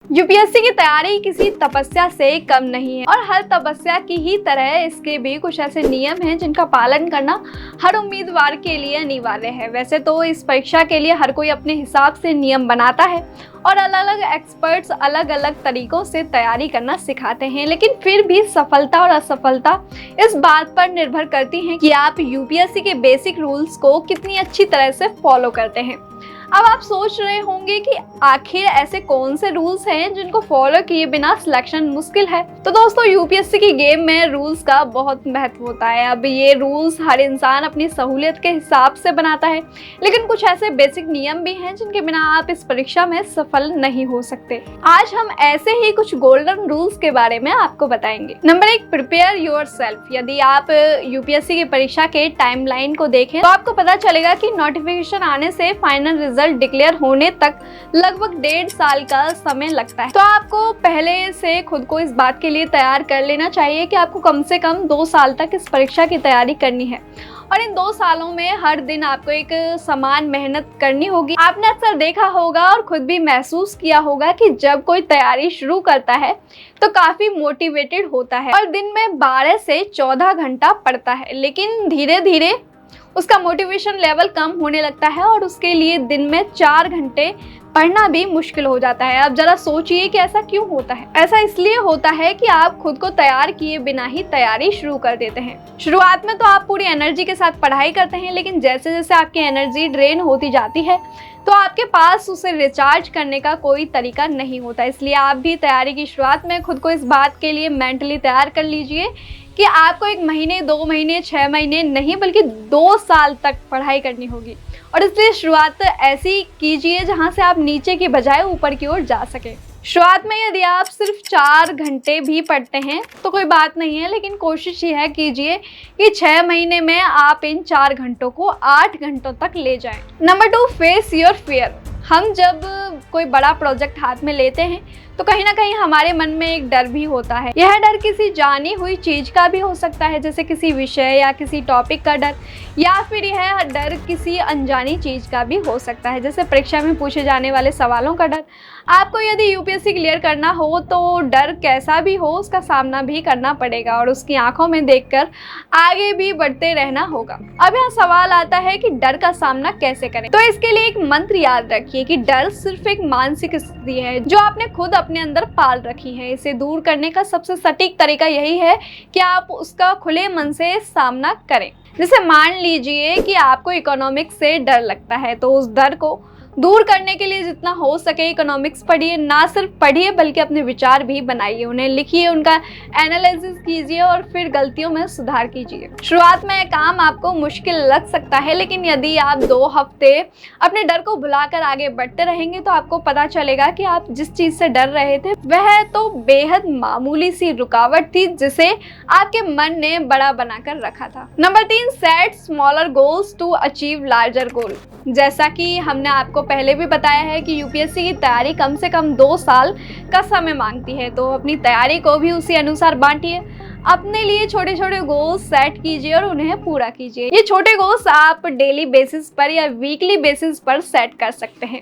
UPSC की तैयारी किसी तपस्या से कम नहीं है और हर तपस्या की ही तरह इसके भी कुछ ऐसे नियम हैं जिनका पालन करना हर उम्मीदवार के लिए अनिवार्य है। वैसे तो इस परीक्षा के लिए हर कोई अपने हिसाब से नियम बनाता है और अलग अलग एक्सपर्ट्स अलग अलग तरीकों से तैयारी करना सिखाते हैं, लेकिन फिर भी सफलता और असफलता इस बात पर निर्भर करती है कि आप यूपीएससी के बेसिक रूल्स को कितनी अच्छी तरह से फॉलो करते हैं। अब आप सोच रहे होंगे कि आखिर ऐसे कौन से रूल्स हैं जिनको फॉलो किए बिना सिलेक्शन मुश्किल है। तो दोस्तों, यूपीएससी की गेम में रूल्स का बहुत महत्व होता है। अब ये रूल्स हर इंसान अपनी सहूलियत के हिसाब से बनाता है, लेकिन कुछ ऐसे बेसिक नियम भी हैं जिनके बिना आप इस परीक्षा में सफल नहीं हो सकते। आज हम ऐसे ही कुछ गोल्डन रूल्स के बारे में आपको बताएंगे। Number 1, prepare yourself. यदि आप यूपीएससी की परीक्षा के टाइमलाइन को देखें तो आपको पता चलेगा कि नोटिफिकेशन आने से फाइनल रिजल्ट डिक्लेयर होने तक लगभग 1.5 साल का समय लगता है। तो आपको पहले से खुद को इस बात के लिए तैयार कर लेना चाहिए कि आपको कम से कम 2 साल तक इस परीक्षा की तैयारी करनी है और इन 2 सालों में हर दिन आपको एक समान मेहनत करनी होगी। आपने अक्सर देखा होगा और खुद भी महसूस किया होगा कि जब कोई तैयारी शुरू करता है तो काफी मोटिवेटेड होता है और दिन में 12 से 14 घंटा पढ़ता है, लेकिन धीरे धीरे उसका मोटिवेशन लेवल कम होने लगता है और उसके लिए दिन में 4 घंटे पढ़ना भी मुश्किल हो जाता है। अब जरा सोचिए कि ऐसा क्यों होता है। ऐसा इसलिए होता है कि आप खुद को तैयार किए बिना ही तैयारी शुरू कर देते हैं। शुरुआत में तो आप पूरी एनर्जी के साथ पढ़ाई करते हैं, लेकिन जैसे जैसे आपकी एनर्जी ड्रेन होती जाती है तो आपके पास उसे रिचार्ज करने का कोई तरीका नहीं होता। इसलिए आप भी तैयारी की शुरुआत में खुद को इस बात के लिए मेंटली तैयार कर लीजिए कि आपको 1 महीने, 2 महीने, 6 महीने नहीं बल्कि 2 साल तक पढ़ाई करनी होगी। और इसलिए शुरुआत ऐसी कीजिए जहां से आप नीचे की बजाय ऊपर की ओर जा सके। शुरुआत में यदि आप सिर्फ 4 घंटे भी पढ़ते हैं तो कोई बात नहीं है, लेकिन कोशिश यह कीजिए कि 6 महीने में आप इन 4 घंटों को 8 घंटों तक ले जाएं। Number 2, face your fear. हम जब कोई बड़ा प्रोजेक्ट हाथ में लेते हैं तो कहीं ना कहीं हमारे मन में एक डर भी होता है। यह डर किसी जानी हुई चीज का भी हो सकता है, जैसे किसी विषय या किसी टॉपिक का डर, या फिर यह डर किसी अनजानी चीज का भी हो सकता है, जैसे परीक्षा में पूछे जाने वाले सवालों का डर। आपको यदि यूपीएससी क्लियर करना हो तो डर कैसा भी हो उसका सामना भी करना पड़ेगा और उसकी आंखों में देखकर आगे भी बढ़ते रहना होगा। अब यहाँ सवाल आता है कि डर का सामना कैसे करें। तो इसके लिए एक मंत्र याद रखिए कि डर सिर्फ एक मानसिक स्थिति है जो आपने खुद अपने अंदर पाल रखी है। इसे दूर करने का सबसे सटीक तरीका यही है कि आप उसका खुले मन से सामना करें। जैसे मान लीजिए कि आपको इकोनॉमिक्स से डर लगता है, तो उस डर को दूर करने के लिए जितना हो सके इकोनॉमिक्स पढ़िए। ना सिर्फ पढ़िए बल्कि अपने विचार भी बनाइए, उन्हें लिखिए, उनका एनालिसिस कीजिए और फिर गलतियों में सुधार कीजिए। शुरुआत में काम आपको मुश्किल लग सकता है, लेकिन यदि आप 2 हफ्ते अपने डर को भुलाकर आगे बढ़ते रहेंगे तो आपको पता चलेगा कि आप जिस चीज से डर रहे थे वह तो बेहद मामूली सी रुकावट थी जिसे आपके मन ने बड़ा बनाकर रखा था। Number 3, set smaller goals to achieve larger goal. जैसा कि हमने आपको पहले भी बताया है कि यूपीएससी की तैयारी कम से कम 2 साल का समय मांगती है, तो अपनी तैयारी को भी उसी अनुसार बांटिए। अपने लिए छोटे छोटे गोल्स सेट कीजिए और उन्हें पूरा कीजिए। ये छोटे गोल्स आप डेली बेसिस पर या वीकली बेसिस पर सेट कर सकते हैं।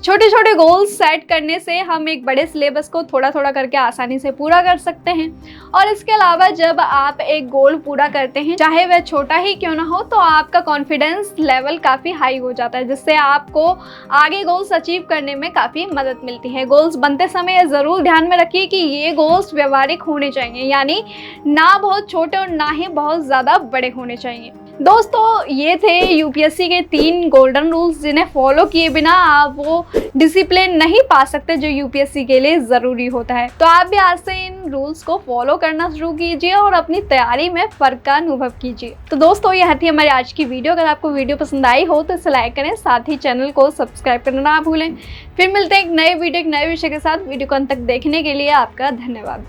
छोटे छोटे गोल्स सेट करने से हम एक बड़े सिलेबस को थोड़ा थोड़ा करके आसानी से पूरा कर सकते हैं। और इसके अलावा जब आप एक गोल पूरा करते हैं, चाहे वह छोटा ही क्यों ना हो, तो आपका कॉन्फिडेंस लेवल काफ़ी हाई हो जाता है, जिससे आपको आगे गोल्स अचीव करने में काफ़ी मदद मिलती है। गोल्स बनते समय ज़रूर ध्यान में रखिए कि ये गोल्स व्यवहारिक होने चाहिए, यानी ना बहुत छोटे और ना ही बहुत ज़्यादा बड़े होने चाहिए। दोस्तों, ये थे यूपीएससी के 3 गोल्डन रूल्स जिन्हें फॉलो किए बिना आप वो डिसिप्लिन नहीं पा सकते जो यूपीएससी के लिए ज़रूरी होता है। तो आप भी आज से इन रूल्स को फॉलो करना शुरू कीजिए और अपनी तैयारी में फ़र्क का अनुभव कीजिए। तो दोस्तों, यह थी हमारी आज की वीडियो। अगर आपको वीडियो पसंद आई हो तो इसे लाइक करें, साथ ही चैनल को सब्सक्राइब करना ना भूलें। फिर मिलते हैं एक नए वीडियो, एक नए विषय के साथ। वीडियो को अंत तक देखने के लिए आपका धन्यवाद।